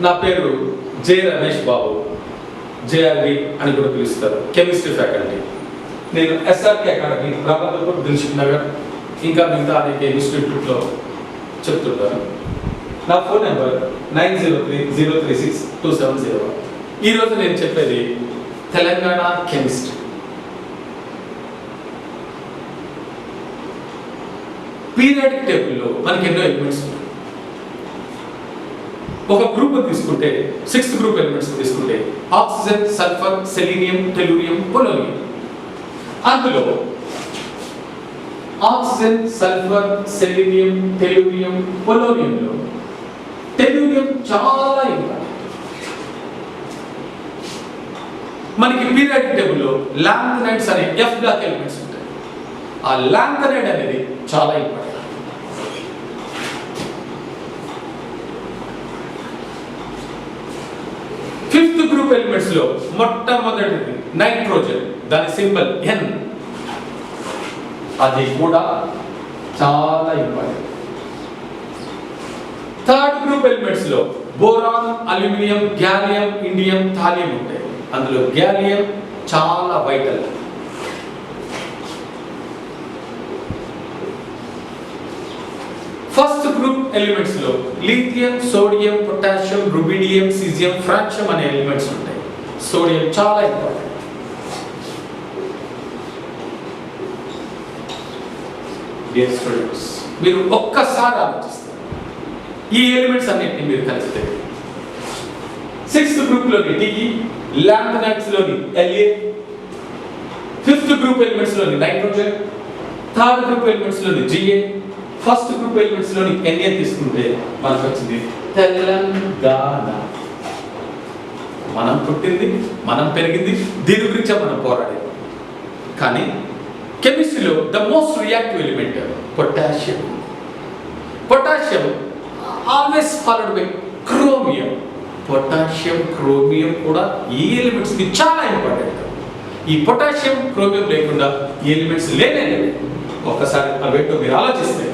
నా పేరు జె రమేష్ బాబు, జేఆర్బి అని కూడా పిలుస్తారు, కెమిస్ట్రీ ఫ్యాకల్టీ. నేను ఎస్ఆర్కే అకాడమీ, రామచంద్రపూర్, దిల్సుఖ్ నగర్, ఇంకా మిగతా అనేక ఇన్స్టిట్యూట్లో చెప్తుంటాను. నా ఫోన్ నెంబర్ 9030362701. ఈరోజు నేను చెప్పేది తెలంగాణ కెమిస్ట్రీ. పీరియాడిక్ టేబుల్లో మనకి ఎన్నో ఎలిమెంట్స్ ఉన్నాయి. ఒక గ్రూప్ తీసుకుంటే 6th గ్రూప్ ఎలిమెంట్స్ తీసుకుంటే oxygen, sulphur, selenium, tellurium, polonium. అందులో ఆక్సిజన్, సల్ఫర్, సెలీనియం, టెలూరియం, పొలోనియంలో టెలూరియం చాలా ఇంపార్టెంట్. మనకి పీరియాడిక్ టేబుల్లో లాంథనైడ్స్ అనే F బ్లాక్ ఎలిమెంట్స్ ఉంటాయి. ఆ లాంథనైడ్ అనేది చాలా ఇంపార్టెంట్. 5th గ్రూప్ ఎలిమెంట్స్ లో మొట్టమొదటిది నైట్రోజన్, దాని సింబల్ N. అది కూడా చాలా ఇంపార్టెంట్. 3rd గ్రూప్ ఎలిమెంట్స్ లో boron, aluminium, gallium, indium, thallium ఉంటాయి. అందులో గ్యాలియం చాలా వైటల్. 1st గ్రూప్ ఎలిమెంట్స్ లో lithium, sodium, potassium, rubidium, caesium, francium అనే ఎలిమెంట్స్ ఉంటాయి. సోడియం చాలా ఇంపార్టెంట్. డియర్ స్టూడెంట్స్, మీరు ఒక్కసారి ఆలోచిస్తారు, ఈ ఎలిమెంట్స్ అన్నిటిని మీరు కలిస్తే 6th గ్రూప్ లోని Te, లాంథనైడ్స్ లోని La, 5th గ్రూప్ ఎలిమెంట్స్ లోని నైట్రోజన్, 3rd గ్రూప్ ఎలిమెంట్స్ లోని Ga, 1st గ్రూప్ ఎలిమెంట్స్ లోని Na తీసుకుంటే మనకు వచ్చింది తెలంగాణ. మనం పుట్టింది, మనం పెరిగింది, దీని గురించే మనం పోరాడేది. కానీ కెమిస్ట్రీలో the most reactive element potassium. Potassium always followed by chromium. Potassium, chromium కూడా ఈ ఎలిమెంట్స్ కి చాలా ఇంపార్టెంట్. ఈ పొటాషియం, క్రోమియం లేకుండా ఈ ఎలిమెంట్స్ లేనే లేవు. ఒక్కసారి అవేంటో మీరు ఆలోచిస్తే,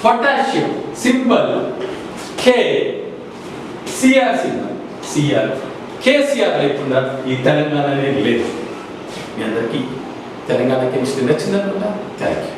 potassium symbol K, Cr symbol Cr, KCr లేకుండా ఈ తెలంగాణ అనేది లేదు. మీ అందరికీ తెలంగాణ కెమిస్ట్రీ నచ్చిందనుకుంటా. Thank you.